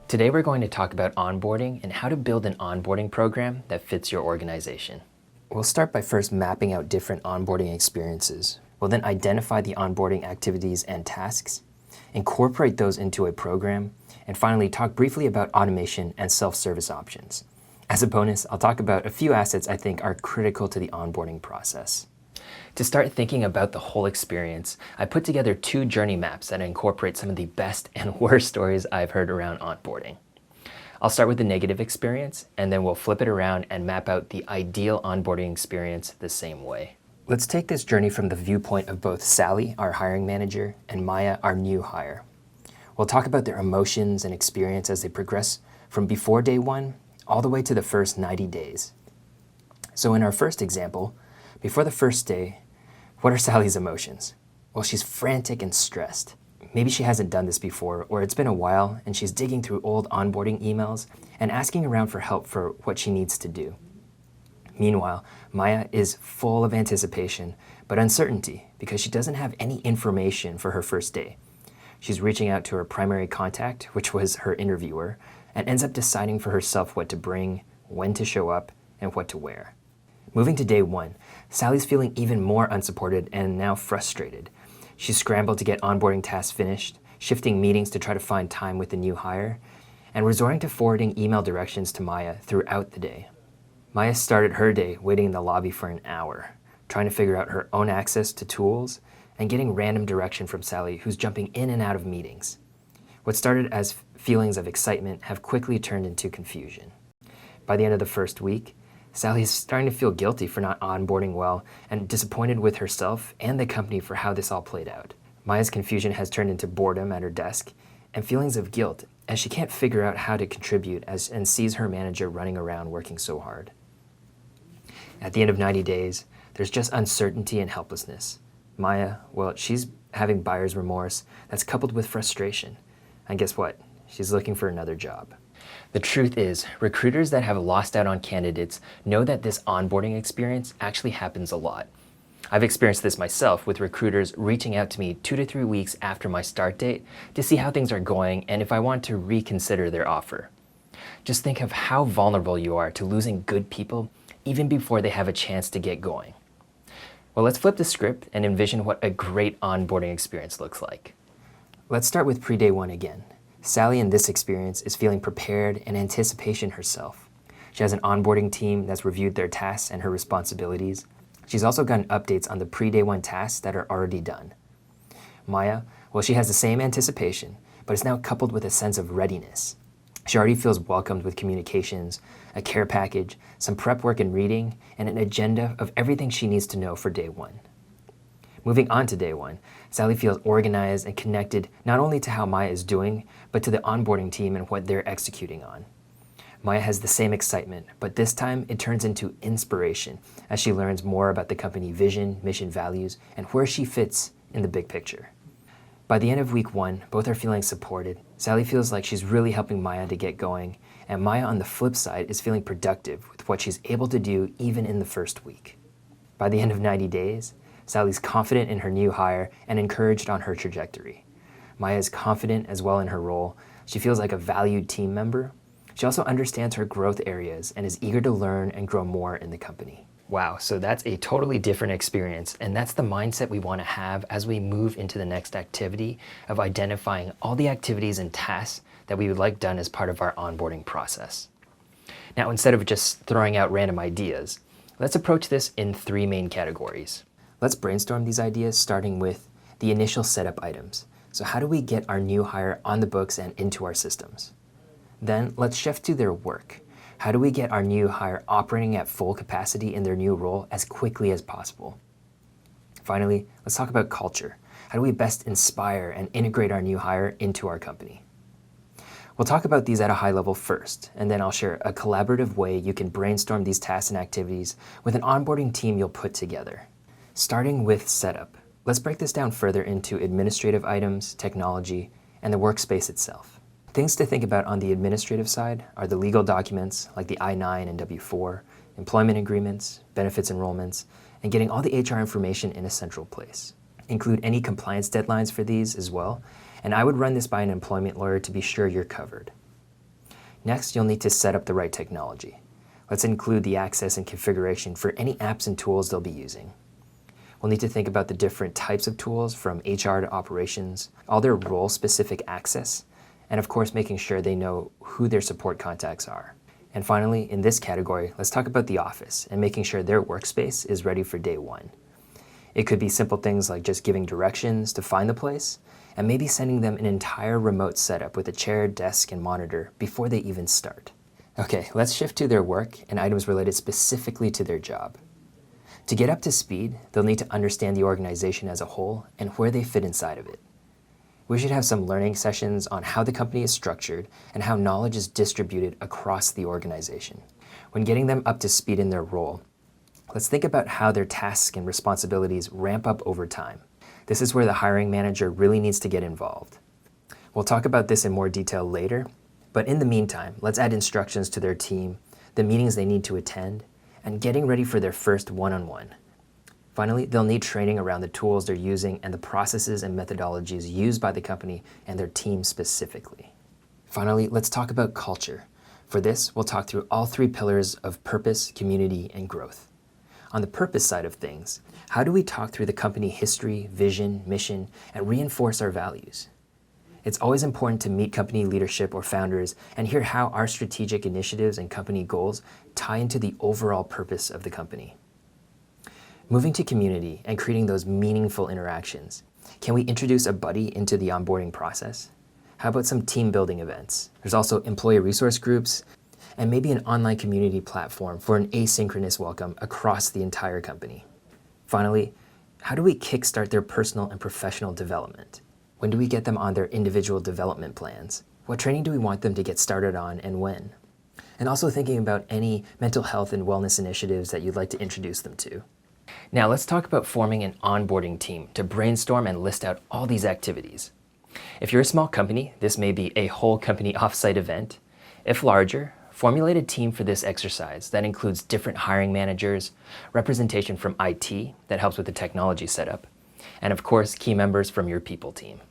Today we're going to talk about onboarding and how to build an onboarding program that fits your organization. We'll start by first mapping out different onboarding experiences. We'll then identify the onboarding activities and tasks, incorporate those into a program, and finally talk briefly about automation and self-service options. As a bonus, I'll talk about a few assets I think are critical to the onboarding process. To start thinking about the whole experience, I put together 2 journey maps that incorporate some of the best and worst stories I've heard around onboarding. I'll start with the negative experience, and then we'll flip it around and map out the ideal onboarding experience the same way. Let's take this journey from the viewpoint of both Sally, our hiring manager, and Maya, our new hire. We'll talk about their emotions and experience as they progress from before day 1 all the way to the first 90 days. So in our first example, before the first day, what are Sally's emotions? Well, she's frantic and stressed. Maybe she hasn't done this before, or it's been a while and she's digging through old onboarding emails and asking around for help for what she needs to do. Meanwhile, Maya is full of anticipation, but uncertainty because she doesn't have any information for her first day. She's reaching out to her primary contact, which was her interviewer, and ends up deciding for herself what to bring, when to show up, and what to wear. Moving to day 1, Sally's feeling even more unsupported and now frustrated. She's scrambled to get onboarding tasks finished, shifting meetings to try to find time with the new hire, and resorting to forwarding email directions to Maya throughout the day. Maya started her day waiting in the lobby for an hour, trying to figure out her own access to tools and getting random direction from Sally, who's jumping in and out of meetings. What started as feelings of excitement have quickly turned into confusion. By the end of the first week, Sally is starting to feel guilty for not onboarding well and disappointed with herself and the company for how this all played out. Maya's confusion has turned into boredom at her desk and feelings of guilt as she can't figure out how to contribute and sees her manager running around working so hard. At the end of 90 days, there's just uncertainty and helplessness. Maya, well, she's having buyer's remorse that's coupled with frustration. And guess what? She's looking for another job. The truth is, recruiters that have lost out on candidates know that this onboarding experience actually happens a lot. I've experienced this myself with recruiters reaching out to me 2 to 3 weeks after my start date to see how things are going and if I want to reconsider their offer. Just think of how vulnerable you are to losing good people even before they have a chance to get going. Well, let's flip the script and envision what a great onboarding experience looks like. Let's start with pre-day 1 again. Sally in this experience is feeling prepared and anticipation herself. She has an onboarding team that's reviewed their tasks and her responsibilities. She's also gotten updates on the pre-day 1 tasks that are already done. Maya, well, she has the same anticipation, but it's now coupled with a sense of readiness. She already feels welcomed with communications, a care package, some prep work and reading, and an agenda of everything she needs to know for day 1. Moving on to day 1, Sally feels organized and connected not only to how Maya is doing, but to the onboarding team and what they're executing on. Maya has the same excitement, but this time it turns into inspiration as she learns more about the company vision, mission, values, and where she fits in the big picture. By the end of week 1, both are feeling supported. Sally feels like she's really helping Maya to get going, and Maya on the flip side is feeling productive with what she's able to do even in the first week. By the end of 90 days, Sally's confident in her new hire and encouraged on her trajectory. Maya is confident as well in her role. She feels like a valued team member. She also understands her growth areas and is eager to learn and grow more in the company. Wow, so that's a totally different experience, and that's the mindset we want to have as we move into the next activity of identifying all the activities and tasks that we would like done as part of our onboarding process. Now, instead of just throwing out random ideas, let's approach this in 3 main categories. Let's brainstorm these ideas starting with the initial setup items. So how do we get our new hire on the books and into our systems? Then let's shift to their work. How do we get our new hire operating at full capacity in their new role as quickly as possible? Finally, let's talk about culture. How do we best inspire and integrate our new hire into our company? We'll talk about these at a high level first, and then I'll share a collaborative way you can brainstorm these tasks and activities with an onboarding team you'll put together. Starting with setup, let's break this down further into administrative items, technology, and the workspace itself. Things to think about on the administrative side are the legal documents like the I-9 and W-4, employment agreements, benefits enrollments, and getting all the HR information in a central place. Include any compliance deadlines for these as well, and I would run this by an employment lawyer to be sure you're covered. Next, you'll need to set up the right technology. Let's include the access and configuration for any apps and tools they'll be using. We'll need to think about the different types of tools from HR to operations, all their role-specific access, and of course making sure they know who their support contacts are. And finally, in this category, let's talk about the office and making sure their workspace is ready for day one. It could be simple things like just giving directions to find the place, and maybe sending them an entire remote setup with a chair, desk, and monitor before they even start. Okay, let's shift to their work and items related specifically to their job. To get up to speed, they'll need to understand the organization as a whole and where they fit inside of it. We should have some learning sessions on how the company is structured and how knowledge is distributed across the organization. When getting them up to speed in their role, let's think about how their tasks and responsibilities ramp up over time. This is where the hiring manager really needs to get involved. We'll talk about this in more detail later, but in the meantime, let's add instructions to their team, the meetings they need to attend, and getting ready for their first one-on-one. Finally, they'll need training around the tools they're using and the processes and methodologies used by the company and their team specifically. Finally, let's talk about culture. For this, we'll talk through all three pillars of purpose, community, and growth. On the purpose side of things, how do we talk through the company history, vision, mission, and reinforce our values? It's always important to meet company leadership or founders and hear how our strategic initiatives and company goals tie into the overall purpose of the company. Moving to community and creating those meaningful interactions. Can we introduce a buddy into the onboarding process? How about some team building events? There's also employee resource groups, and maybe an online community platform for an asynchronous welcome across the entire company. Finally, how do we kickstart their personal and professional development? When do we get them on their individual development plans? What training do we want them to get started on and when? And also thinking about any mental health and wellness initiatives that you'd like to introduce them to. Now let's talk about forming an onboarding team to brainstorm and list out all these activities. If you're a small company, this may be a whole company offsite event. If larger, formulate a team for this exercise that includes different hiring managers, representation from IT that helps with the technology setup, and of course, key members from your people team.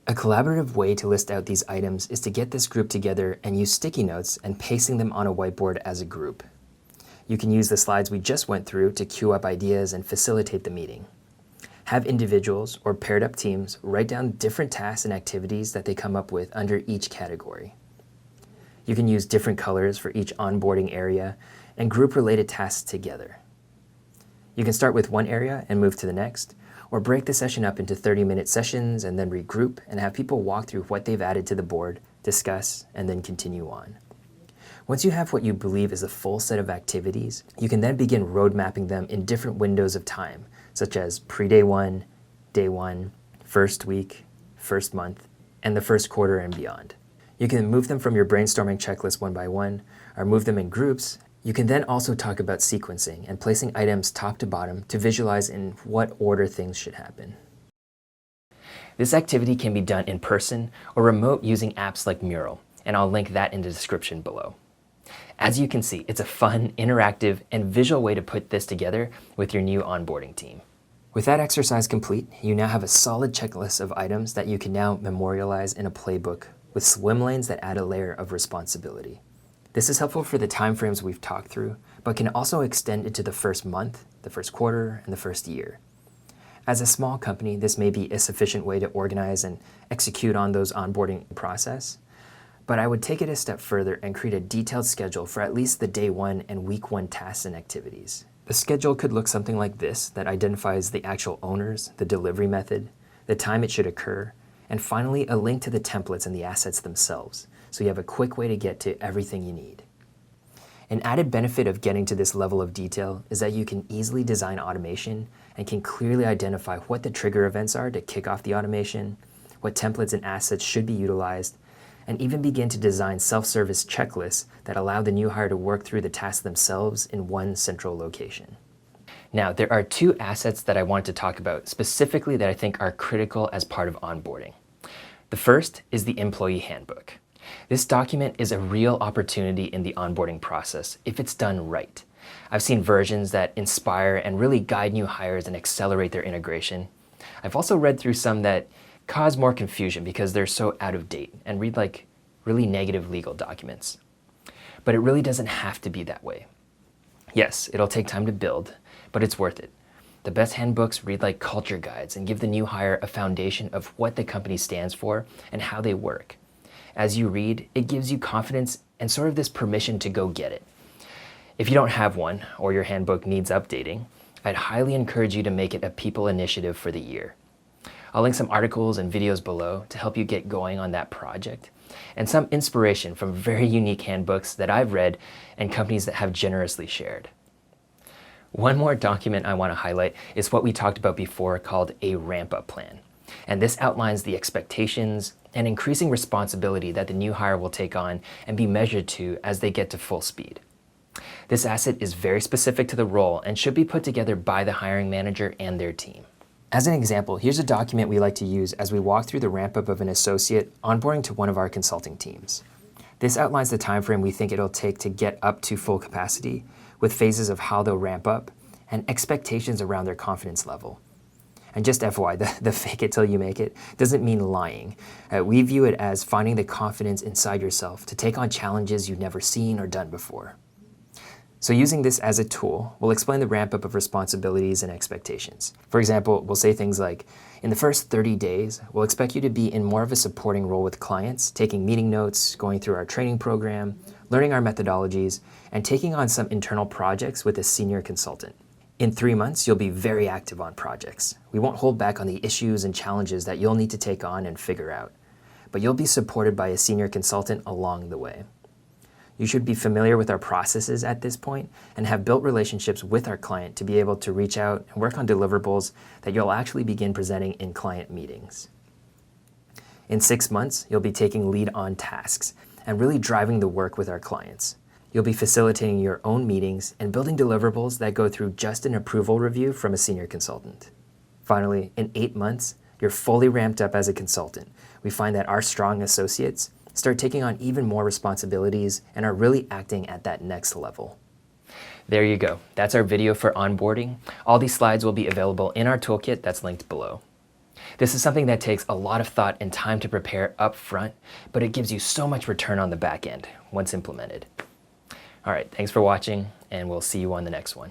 A collaborative way to list out these items is to get this group together and use sticky notes and pasting them on a whiteboard as a group. You can use the slides we just went through to queue up ideas and facilitate the meeting. Have individuals or paired up teams write down different tasks and activities that they come up with under each category. You can use different colors for each onboarding area and group related tasks together. You can start with one area and move to the next, or break the session up into 30-minute sessions and then regroup and have people walk through what they've added to the board, discuss, and then continue on. Once you have what you believe is a full set of activities, you can then begin road mapping them in different windows of time, such as pre-day one, day one, first week, first month, and the first quarter and beyond. You can move them from your brainstorming checklist one by one, or move them in groups. You can then also talk about sequencing and placing items top to bottom to visualize in what order things should happen. This activity can be done in person or remote using apps like Mural, and I'll link that in the description below. As you can see, it's a fun, interactive, and visual way to put this together with your new onboarding team. With that exercise complete, you now have a solid checklist of items that you can now memorialize in a playbook with swim lanes that add a layer of responsibility. This is helpful for the timeframes we've talked through, but can also extend into the first month, the first quarter, and the first year. As a small company, this may be a sufficient way to organize and execute on those onboarding process, but I would take it a step further and create a detailed schedule for at least the day one and week one tasks and activities. The schedule could look something like this that identifies the actual owners, the delivery method, the time it should occur, and finally a link to the templates and the assets themselves, so you have a quick way to get to everything you need. An added benefit of getting to this level of detail is that you can easily design automation and can clearly identify what the trigger events are to kick off the automation, what templates and assets should be utilized, and even begin to design self-service checklists that allow the new hire to work through the tasks themselves in one central location. Now, there are two assets that I want to talk about specifically that I think are critical as part of onboarding. The first is the employee handbook. This document is a real opportunity in the onboarding process if it's done right. I've seen versions that inspire and really guide new hires and accelerate their integration. I've also read through some that cause more confusion because they're so out of date and read like really negative legal documents. But it really doesn't have to be that way. Yes, it'll take time to build, but it's worth it. The best handbooks read like culture guides and give the new hire a foundation of what the company stands for and how they work. As you read, it gives you confidence and sort of this permission to go get it. If you don't have one or your handbook needs updating, I'd highly encourage you to make it a people initiative for the year. I'll link some articles and videos below to help you get going on that project and some inspiration from very unique handbooks that I've read and companies that have generously shared. One more document I want to highlight is what we talked about before called a ramp-up plan. And this outlines the expectations and increasing responsibility that the new hire will take on and be measured to as they get to full speed. This asset is very specific to the role and should be put together by the hiring manager and their team. As an example, here's a document we like to use as we walk through the ramp-up of an associate onboarding to one of our consulting teams. This outlines the time frame we think it'll take to get up to full capacity, with phases of how they'll ramp up and expectations around their confidence level. And just FYI, the fake it till you make it doesn't mean lying. We view it as finding the confidence inside yourself to take on challenges you've never seen or done before. So using this as a tool, we'll explain the ramp up of responsibilities and expectations. For example, we'll say things like, in the first 30 days, we'll expect you to be in more of a supporting role with clients, taking meeting notes, going through our training program, learning our methodologies, and taking on some internal projects with a senior consultant. In 3 months, you'll be very active on projects. We won't hold back on the issues and challenges that you'll need to take on and figure out, but you'll be supported by a senior consultant along the way. You should be familiar with our processes at this point and have built relationships with our client to be able to reach out and work on deliverables that you'll actually begin presenting in client meetings. In 6 months, you'll be taking lead on tasks and really driving the work with our clients. You'll be facilitating your own meetings and building deliverables that go through just an approval review from a senior consultant. Finally, in 8 months, you're fully ramped up as a consultant. We find that our strong associates start taking on even more responsibilities and are really acting at that next level. There you go. That's our video for onboarding. All these slides will be available in our toolkit that's linked below. This is something that takes a lot of thought and time to prepare up front, but it gives you so much return on the back end once implemented. All right, thanks for watching, and we'll see you on the next one.